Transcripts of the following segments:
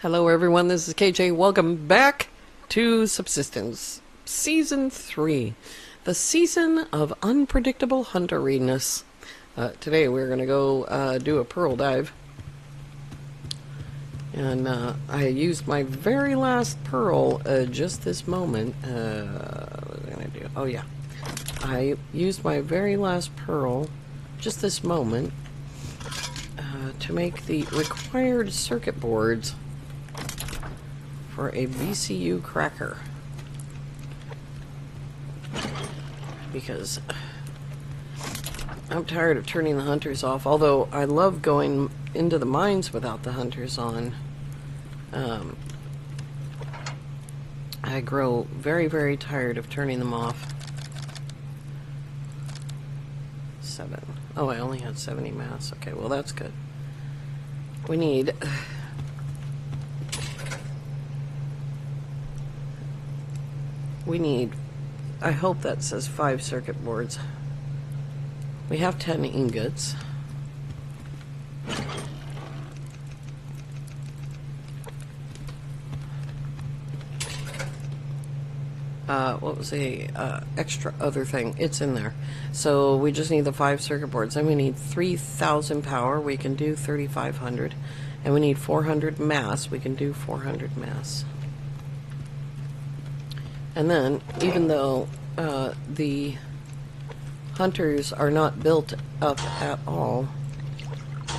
Hello everyone, this is KJ. Welcome back to Subsistence, Season 3, the season of unpredictable hunteriness. Today we're going to go do a pearl dive. And I used my very last pearl just this moment. What was I going to do? Oh yeah. I used my very last pearl just this moment to make the required circuit boards for a VCU cracker. Because I'm tired of turning the hunters off, although I love going into the mines without the hunters on. I grow very, very tired of turning them off. 7. Oh, I only had 70 mass. Okay, well that's good. We need... I hope that says 5 circuit boards. We have 10 ingots. What was the extra other thing? It's in there. So we just need the 5 circuit boards. Then we need 3,000 power. We can do 3,500. And we need 400 mass. We can do 400 mass. And then, even though the hunters are not built up at all,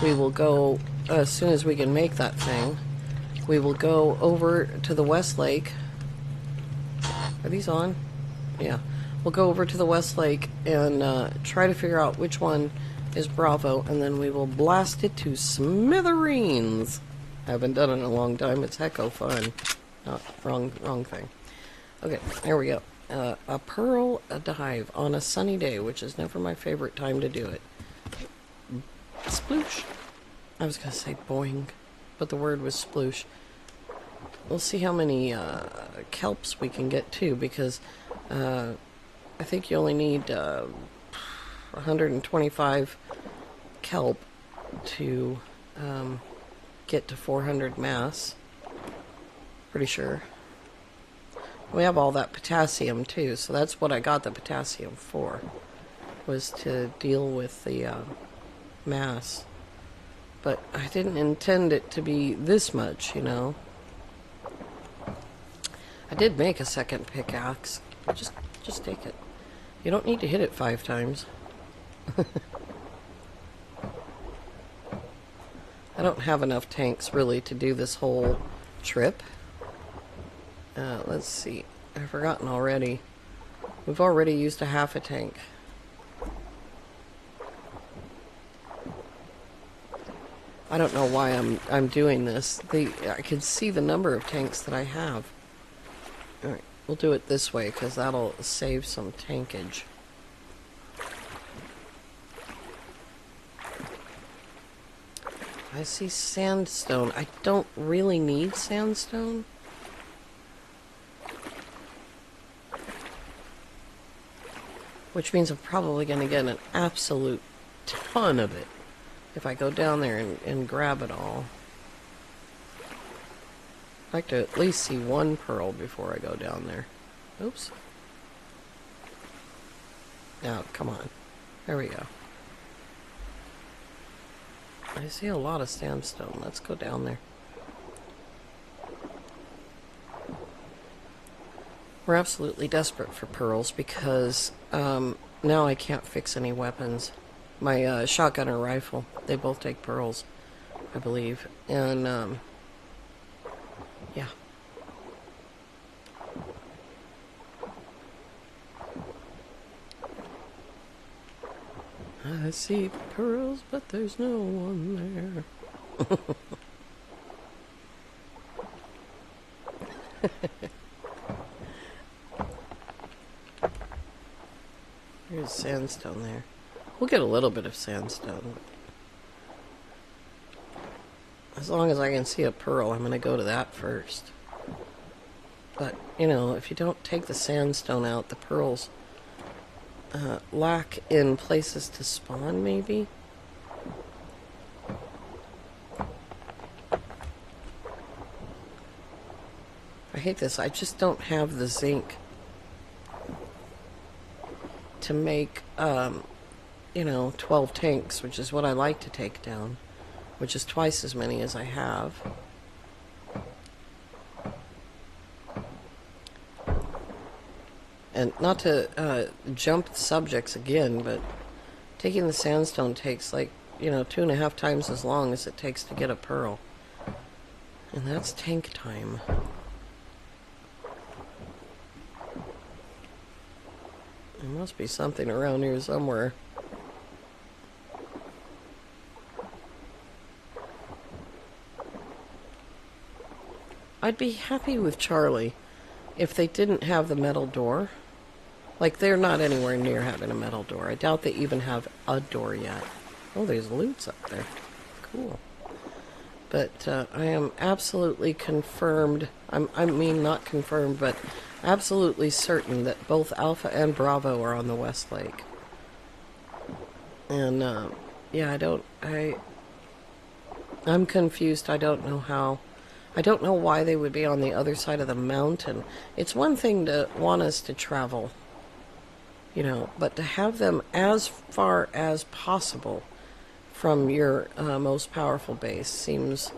we will go, as soon as we can make that thing, we will go over to the West Lake. Are these on? Yeah. We'll go over to the West Lake and try to figure out which one is Bravo, and then we will blast it to smithereens. I haven't done it in a long time. It's hecko fun. Oh, wrong thing. Okay, there we go. A pearl dive on a sunny day, which is never my favorite time to do it. Sploosh. I was going to say boing, but the word was sploosh. We'll see how many kelps we can get too, because I think you only need 125 kelp to get to 400 mass. Pretty sure. We have all that potassium too, so that's what I got the potassium for, was to deal with the mass. But I didn't intend it to be this much, you know. I did make a second pickaxe. Just take it. You don't need to hit it 5 times. I don't have enough tanks really to do this whole trip. Let's see. I've forgotten already. We've already used a half a tank. I don't know why I'm doing this. I can see the number of tanks that I have. Alright, we'll do it this way because that'll save some tankage. I see sandstone. I don't really need sandstone. Which means I'm probably going to get an absolute ton of it if I go down there and grab it all. I'd like to at least see 1 pearl before I go down there. Oops. Now, come on. There we go. I see a lot of sandstone. Let's go down there. We're absolutely desperate for pearls because now I can't fix any weapons. My shotgun or rifle, they both take pearls, I believe. And, yeah. I see pearls, but there's no one there. There's sandstone there. We'll get a little bit of sandstone. As long as I can see a pearl, I'm going to go to that first. But, you know, if you don't take the sandstone out, the pearls lack in places to spawn, maybe? hate this. I just don't have the zinc to make, 12 tanks, which is what I like to take down, which is twice as many as I have. And not to jump subjects again, but taking the sandstone takes like, 2.5 times as long as it takes to get a pearl. And that's tank time. There must be something around here somewhere. I'd be happy with Charlie if they didn't have the metal door. Like, they're not anywhere near having a metal door. I doubt they even have a door yet. Oh, there's loots up there. Cool. But I am absolutely confirmed, I mean not confirmed, but absolutely certain that both Alpha and Bravo are on the West Lake. And, yeah, I'm confused. I don't know how. I don't know why they would be on the other side of the mountain. It's one thing to want us to travel, but to have them as far as possible from your most powerful base seems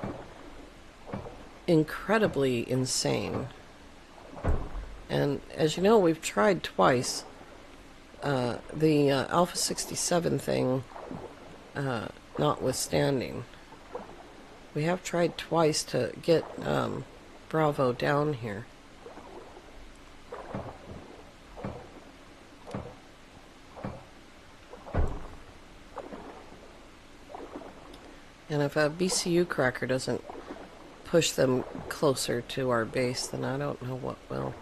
incredibly insane. And as you know, we've tried twice. The Alpha 67 thing notwithstanding. We have tried twice to get Bravo down here. And if a BCU cracker doesn't push them closer to our base, then I don't know what will.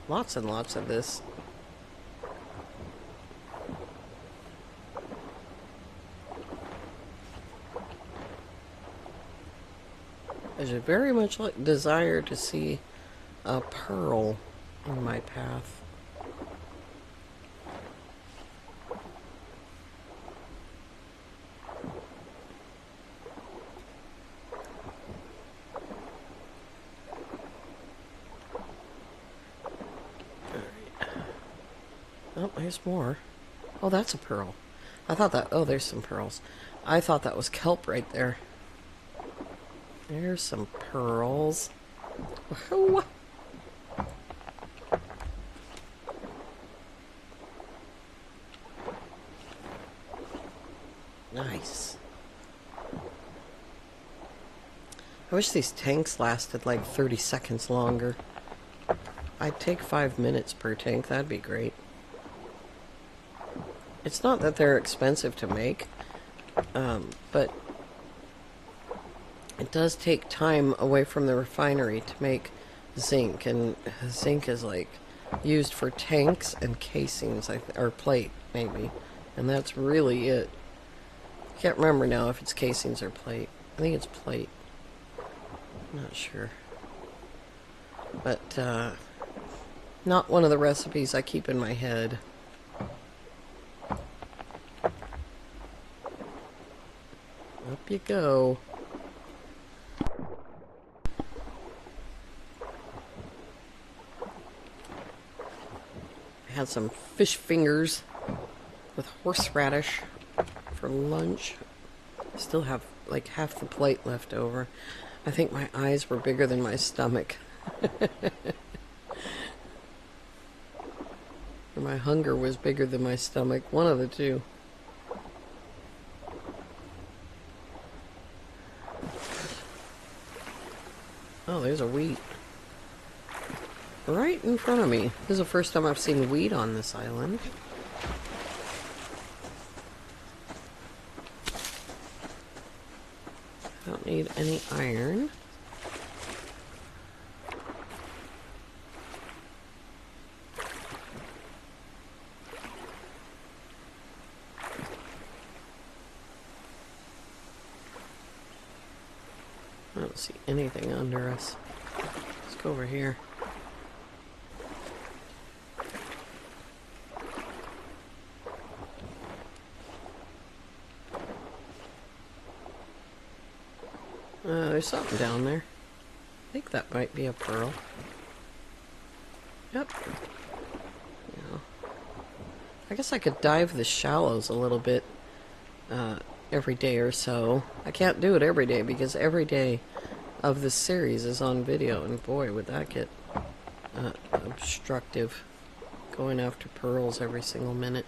Lots and lots of this. There's a very much desire to see a pearl in my path. Oh, there's more. Oh, that's a pearl. I thought that... Oh, there's some pearls. I thought that was kelp right there. There's some pearls. Woohoo! Nice. I wish these tanks lasted like 30 seconds longer. I'd take 5 minutes per tank. That'd be great. It's not that they're expensive to make, but it does take time away from the refinery to make zinc, and zinc is like used for tanks and casings, or plate maybe, and that's really it. Can't remember now if it's casings or plate. I think it's plate. I'm not sure, but not one of the recipes I keep in my head. Up you go. I had some fish fingers with horseradish for lunch. Still have like half the plate left over. I think my eyes were bigger than my stomach. Or my hunger was bigger than my stomach. One of the two. Oh, there's a wheat. Right in front of me. This is the first time I've seen wheat on this island. Don't need any iron. I don't see anything under us. Let's go over here. There's something down there. I think that might be a pearl. Yep. Yeah. I guess I could dive the shallows a little bit every day or so. I can't do it every day because every day of this series is on video, and boy, would that get obstructive, going after pearls every single minute.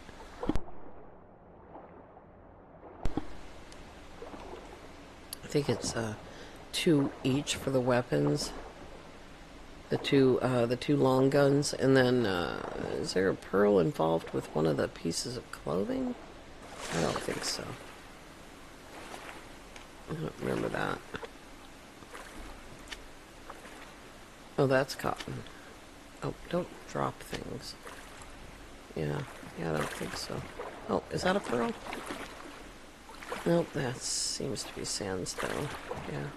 I think it's 2 each for the weapons. The two long guns, and then is there a pearl involved with one of the pieces of clothing? I don't think so. I don't remember that. Oh, that's cotton. Oh, don't drop things. Yeah, I don't think so. Oh, is that a pearl? Nope, that seems to be sandstone. Yeah.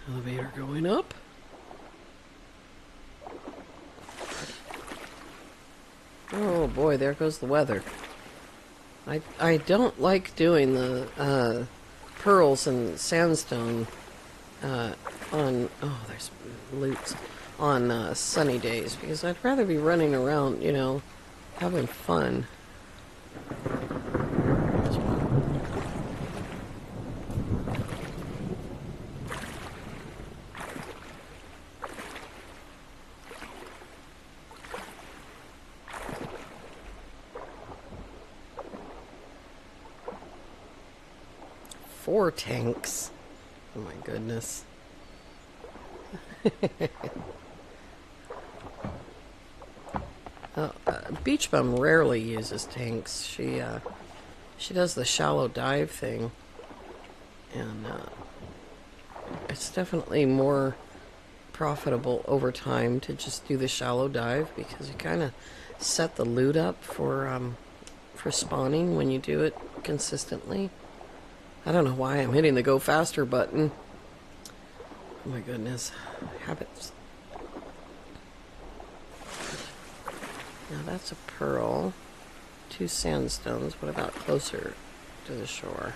Elevator going up. Oh boy, there goes the weather. I don't like doing the pearls and sandstone on, oh, there's loots, on sunny days, because I'd rather be running around, you know, having fun. Four tanks. Oh my goodness. Beach Bum rarely uses tanks. She does the shallow dive thing, and it's definitely more profitable over time to just do the shallow dive, because you kind of set the loot up for spawning when you do it consistently. I don't know why I'm hitting the go faster button. Oh my goodness. Habits. Now that's a pearl. 2 sandstones. What about closer to the shore?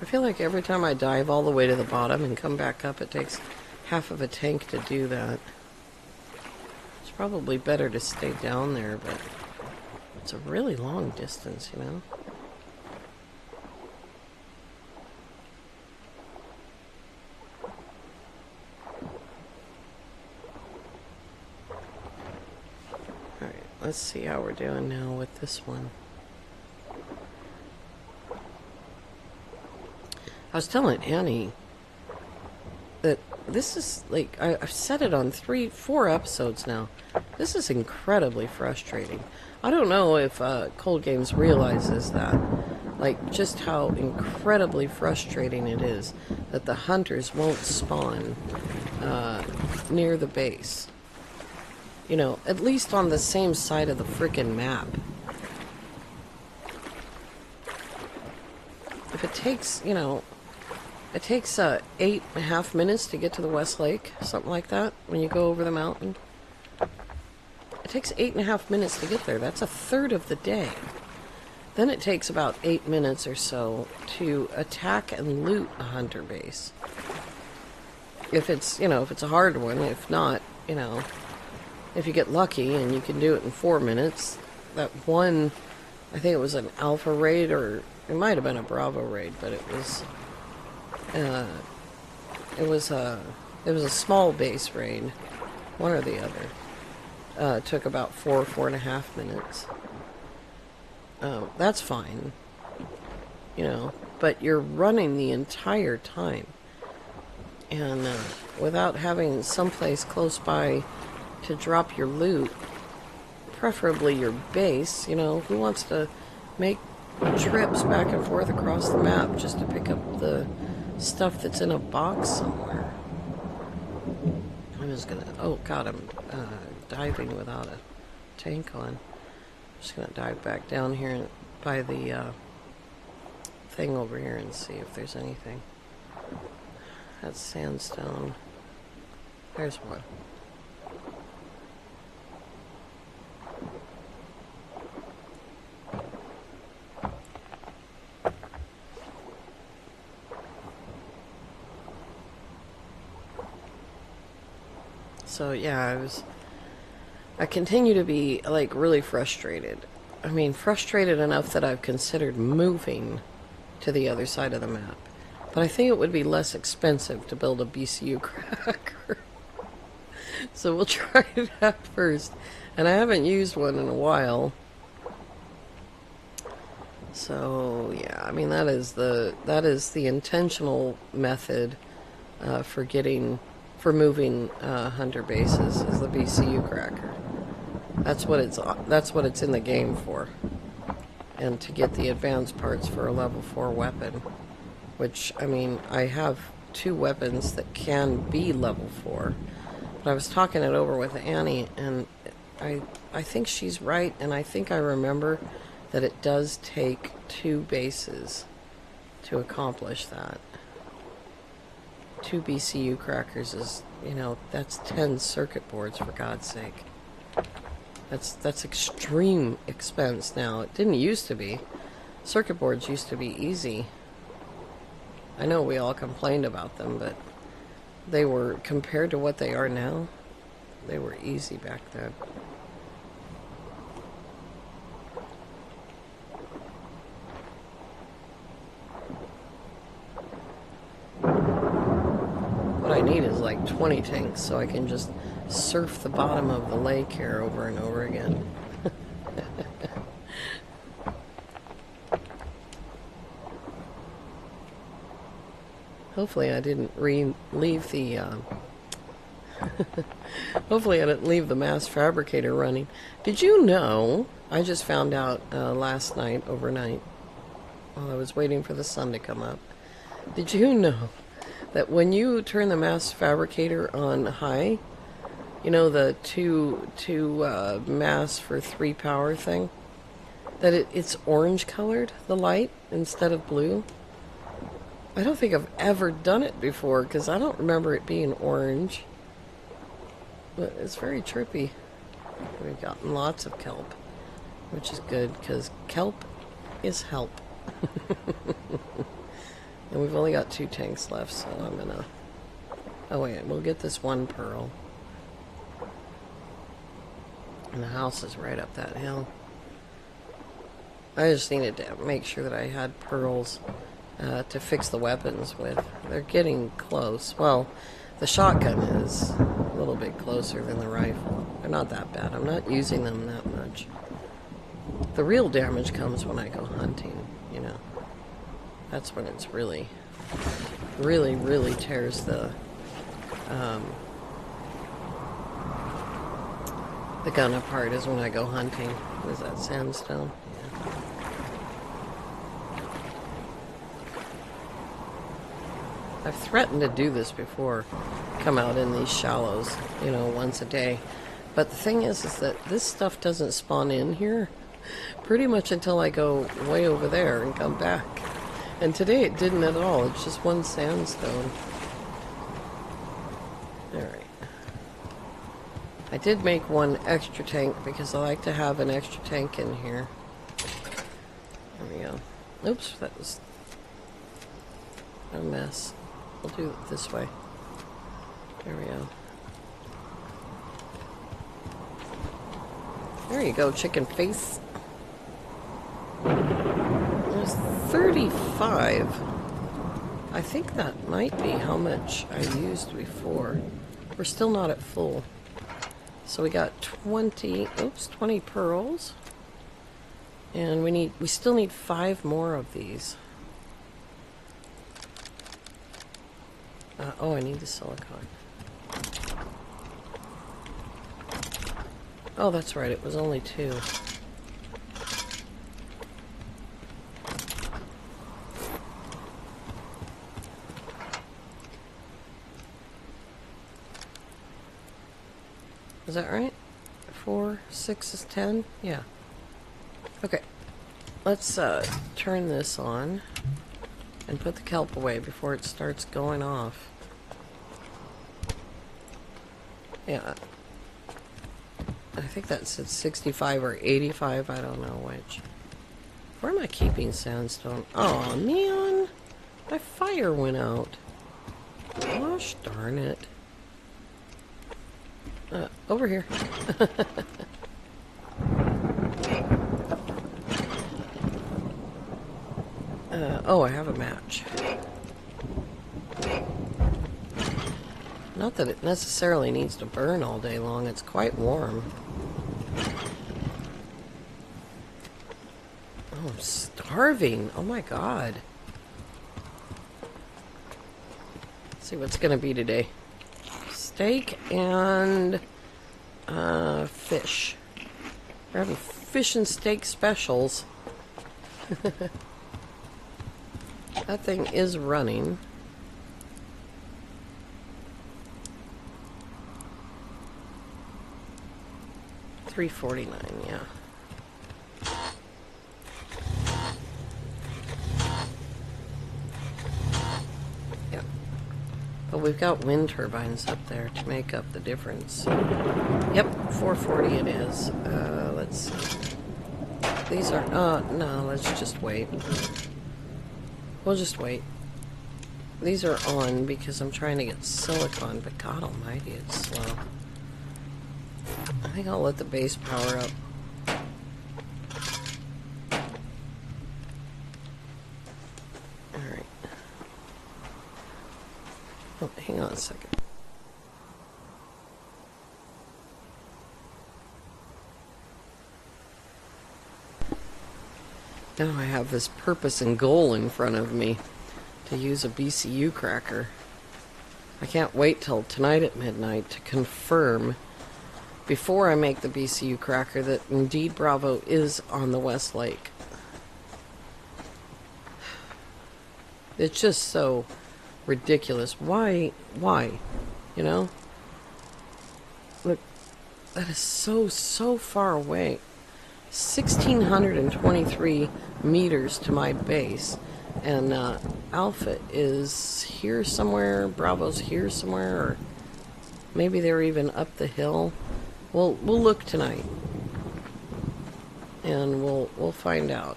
I feel like every time I dive all the way to the bottom and come back up, it takes half of a tank to do that. It's probably better to stay down there, but it's a really long distance, you know? Alright, let's see how we're doing now with this one. I was telling Annie that this is, like, I've said it on 4 episodes now. This is incredibly frustrating. I don't know if Cold Games realizes that. Like, just how incredibly frustrating it is that the hunters won't spawn near the base. You know, at least on the same side of the frickin' map. If it takes, you know... It takes 8.5 minutes to get to the West Lake, something like that, when you go over the mountain. It takes 8.5 minutes to get there. That's a third of the day. Then it takes about 8 minutes or so to attack and loot a hunter base. If it's, you know, if it's a hard one. If not, you know, if you get lucky and you can do it in 4 minutes. That one, I think it was an Alpha raid, or it might have been a Bravo raid, but it was a small base raid, one or the other. It took about 4.5 minutes. That's fine. you know, but you're running the entire time. And without having someplace close by to drop your loot, preferably your base, you know, who wants to make trips back and forth across the map just to pick up the stuff that's in a box somewhere? I'm just gonna, oh god, I'm diving without a tank on. I'm just gonna dive back down here by the thing over here and see if there's anything. That's sandstone. There's one. So yeah, I continue to be like really frustrated. I mean, frustrated enough that I've considered moving to the other side of the map. But I think it would be less expensive to build a BCU cracker. So we'll try that first. And I haven't used one in a while. So yeah, I mean that is the intentional method for moving hunter bases is the BCU cracker. That's what it's in the game for. And to get the advanced parts for a level 4 weapon. Which, I mean, I have 2 weapons that can be level 4. But I was talking it over with Annie, and I think she's right, and I think I remember that it does take 2 bases to accomplish that. 2 BCU crackers is, you know, that's 10 circuit boards, for God's sake. That's extreme expense now. It didn't used to be. Circuit boards used to be easy. I know we all complained about them, but they were, compared to what they are now, they were easy back then. What I need is like 20 tanks so I can just surf the bottom of the lake here over and over again. Hopefully I didn't leave the hopefully I didn't leave the mass fabricator running. Did you know, I just found out last night, overnight, while I was waiting for the sun to come up. Did you know that when you turn the mass fabricator on high, you know, the two mass for 3 power thing, that it's orange colored, the light, instead of blue? I don't think I've ever done it before, because I don't remember it being orange. But it's very trippy. We've gotten lots of kelp, which is good, because kelp is help. And we've only got 2 tanks left, so I'm gonna... Oh wait, we'll get this 1 pearl. And the house is right up that hill. I just needed to make sure that I had pearls to fix the weapons with. They're getting close. Well, the shotgun is a little bit closer than the rifle. They're not that bad. I'm not using them that much. The real damage comes when I go hunting, you know. That's when it's really tears the gun apart, is when I go hunting. What is that, sandstone? Yeah. I've threatened to do this before, come out in these shallows, you know, once a day. But the thing is that this stuff doesn't spawn in here pretty much until I go way over there and come back. And today it didn't at all. It's just 1 sandstone. Alright. I did make 1 extra tank because I like to have an extra tank in here. There we go. Oops, that was a mess. We'll do it this way. There we go. There you go, chicken face. There's 35. I think that might be how much I used before. We're still not at full. So we got 20 pearls. And we still need 5 more of these. Oh, I need the silicone. Oh, that's right. It was only 2. Is that right? 4, 6 is 10? Yeah. Okay. Let's turn this on and put the kelp away before it starts going off. Yeah. I think that said 65 or 85. I don't know which. Where am I keeping sandstone? Oh, man. My fire went out. Gosh darn it. Over here. Oh, I have a match. Not that it necessarily needs to burn all day long. It's quite warm. Oh, I'm starving. Oh my god. Let's see what's gonna be today. Steak and fish. We're having fish and steak specials. That thing is running. $3.49, yeah. Yeah. But we've got wind turbines up there to make up the difference. Yep, $4.40 it is. Let's see. These are, no, let's just wait. We'll just wait. These are on because I'm trying to get silicon, but God almighty, it's slow. I think I'll let the base power up. Alright. Oh, hang on a second. Now I have this purpose and goal in front of me to use a BCU cracker. I can't wait till tonight at midnight to confirm before I make the BCU cracker that indeed Bravo is on the West Lake. It's just so ridiculous. Why? You know? Look, that is so far away. 1,623 meters to my base. And Alpha is here somewhere, Bravo's here somewhere, or maybe they're even up the hill. We'll look tonight, and we'll find out.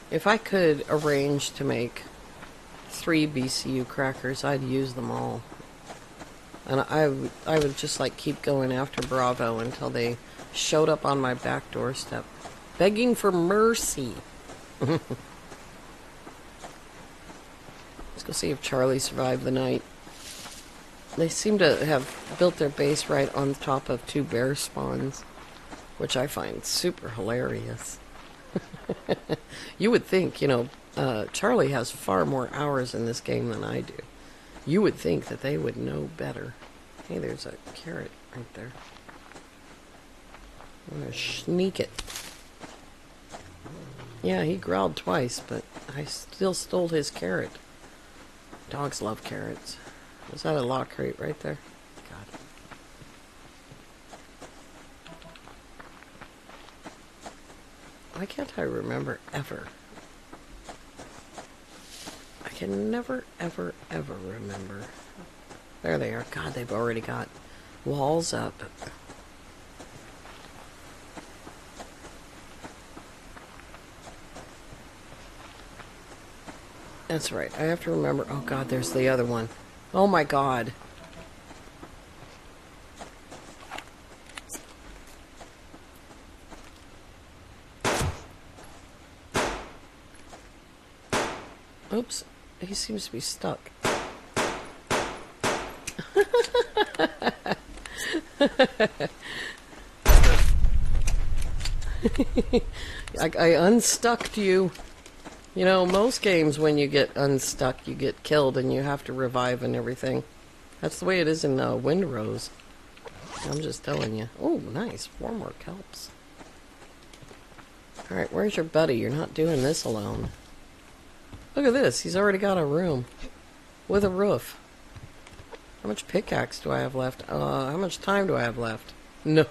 If I could arrange to make 3 BCU crackers, I'd use them all. And I would just like keep going after Bravo until they showed up on my back doorstep, begging for mercy. Let's go see if Charlie survived the night. They seem to have built their base right on top of 2 bear spawns, which I find super hilarious. You would think, you know, Charlie has far more hours in this game than I do. You would think that they would know better. Hey, there's a carrot right there. I'm gonna sneak it. Yeah, he growled twice, but I still stole his carrot. Dogs love carrots. Was that a lock crate right there? God. Why can't I remember ever? I can never, ever remember. There they are. God, they've already got walls up. That's right. I have to remember. Oh, God, there's the other one. Oh, my God. Oops. He seems to be stuck. I unstucked you. You know, most games when you get unstuck, you get killed and you have to revive and everything. That's the way it is in Windrose. I'm just telling you. Oh, nice. 4 more kelps. Alright, where's your buddy? You're not doing this alone. Look at this. He's already got a room. With a roof. How much pickaxe do I have left? How much time do I have left? No.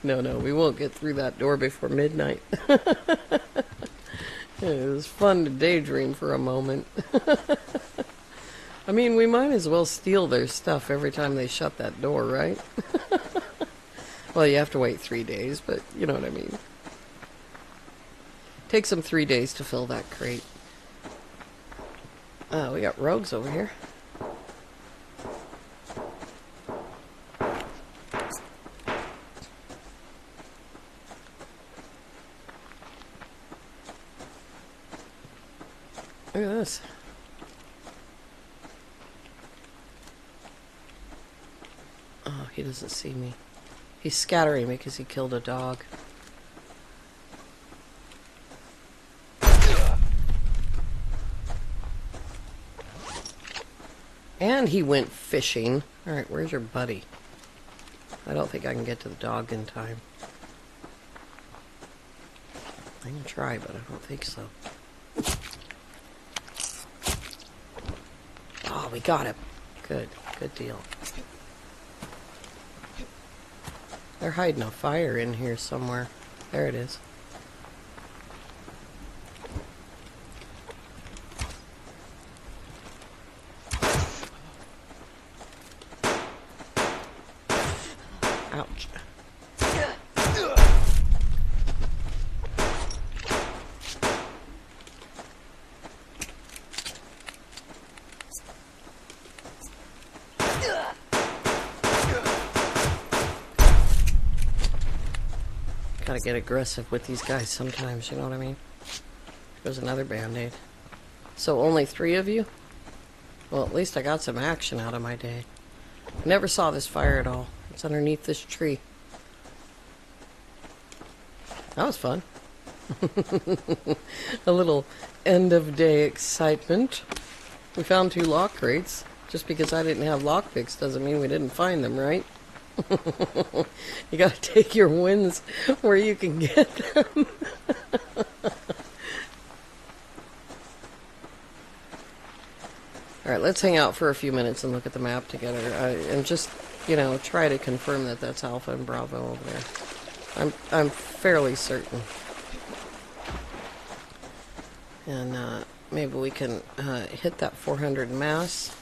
No, we won't get through that door before midnight. It was fun to daydream for a moment. I mean, we might as well steal their stuff every time they shut that door, right? Well, you have to wait 3 days, but you know what I mean. Takes them 3 days to fill that crate. We got rogues over here. Look at this. Oh, he doesn't see me. He's scattering me because he killed a dog. And he went fishing. Alright, where's your buddy? I don't think I can get to the dog in time. I can try, but I don't think so. Oh, we got him. Good deal. They're hiding a fire in here somewhere. There it is. Ouch. Gotta get aggressive with these guys sometimes, you know what I mean? There's another band-aid. So only 3 of you? Well, at least I got some action out of my day. I never saw this fire at all. It's underneath this tree. That was fun. A little end-of-day excitement. We found 2 lock crates. Just because I didn't have lockpicks doesn't mean we didn't find them, right? You gotta take your wins where you can get them. Alright, let's hang out for a few minutes and look at the map together. And just, you know, try to confirm that that's Alpha and Bravo over there. I'm fairly certain. And maybe we can hit that 400 mass.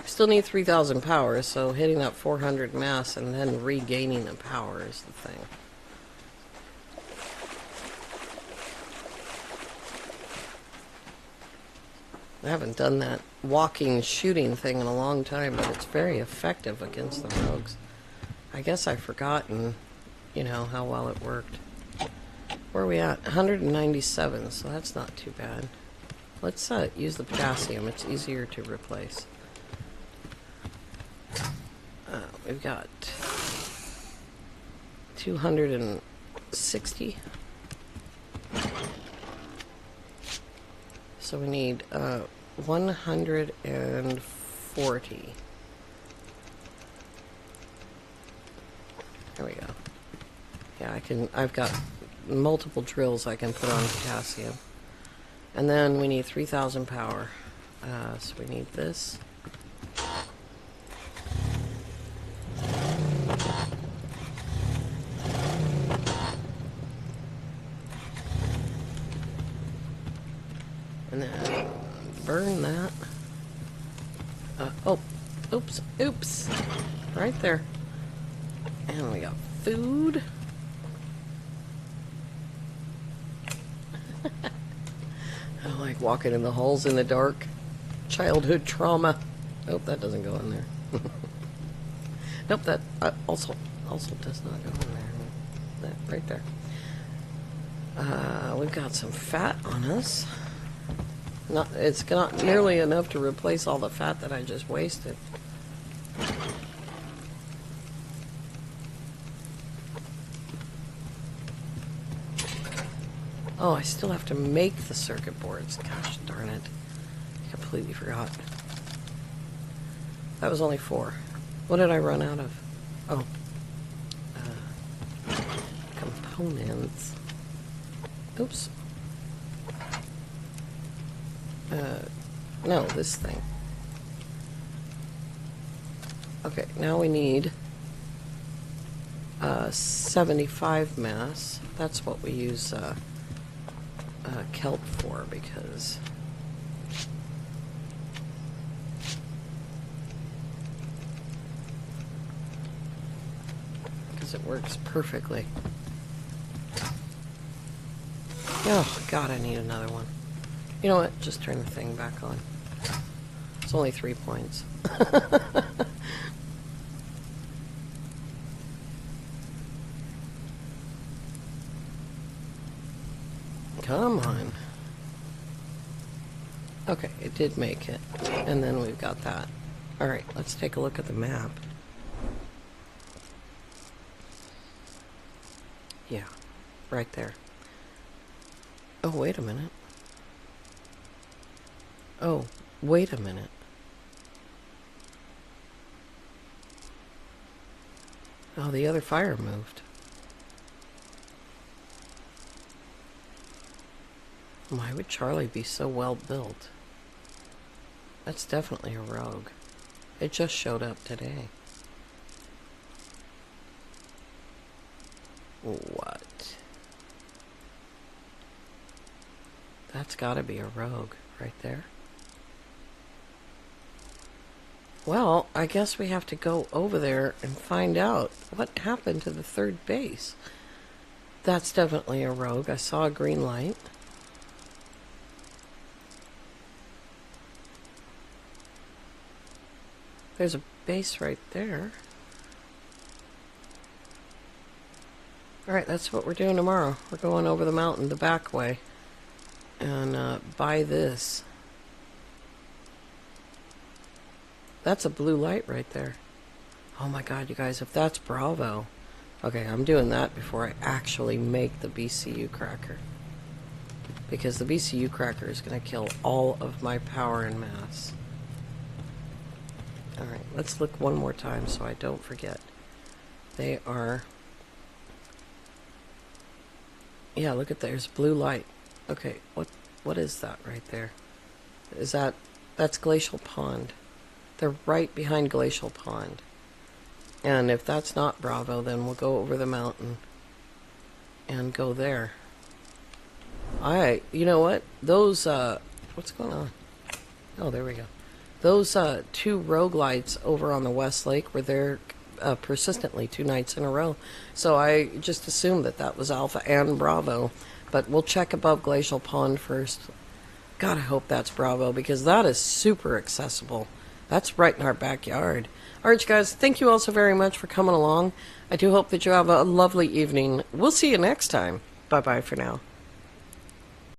Still need 3,000 power, so hitting that 400 mass and then regaining the power is the thing. I haven't done that walking shooting thing in a long time, but it's very effective against the rogues. I guess I've forgotten, you know, how well it worked. Where are we at? 197, so that's not too bad. Let's use the potassium. It's easier to replace. We've got 260. So we need 140. There we go. Yeah, I've got multiple drills I can put on potassium. And then we need 3,000 power. So we need this. And then burn that. Oh, oops. Right there. And we got food. I like walking in the halls in the dark. Childhood trauma. Nope, that doesn't go in there. Nope, that also does not go in there. That right there. We've got some fat on us. It's not nearly enough to replace all the fat that I just wasted. Oh, I still have to make the circuit boards. Gosh darn it. I completely forgot. That was only 4. What did I run out of? Oh. Components. Oops. No, this thing. Okay, now we need 75 mass. That's what we use kelp for, because it works perfectly. Oh god, I need another one. You know what? Just turn the thing back on. It's only 3 points. Come on. Okay, it did make it. And then we've got that. Alright, let's take a look at the map. Yeah, right there. Oh, wait a minute. Oh, wait a minute. Oh, the other fire moved. Why would Charlie be so well built? That's definitely a rogue. It just showed up today. What? That's gotta be a rogue right there. Well, I guess we have to go over there and find out what happened to the 3rd base. That's definitely a rogue. I saw a green light. There's a base right there. Alright, that's what we're doing tomorrow. We're going over the mountain the back way and buy this. That's a blue light right there. Oh my god, you guys, if that's Bravo. Okay, I'm doing that before I actually make the BCU cracker. Because the BCU cracker is going to kill all of my power and mass. Alright, let's look one more time so I don't forget. They are... Yeah, look at there's blue light. Okay, what is that right there? Is that... That's Glacial Pond. They're right behind Glacial Pond. And if that's not Bravo, then we'll go over the mountain and go there. Alright, you know what? Those, what's going on? Oh, there we go. Those 2 roguelites over on the West Lake were there persistently 2 nights in a row. So I just assumed that that was Alpha and Bravo. But we'll check above Glacial Pond first. God, I hope that's Bravo, because that is super accessible. That's right in our backyard. Alright, you guys, thank you all so very much for coming along. I do hope that you have a lovely evening. We'll see you next time. Bye-bye for now.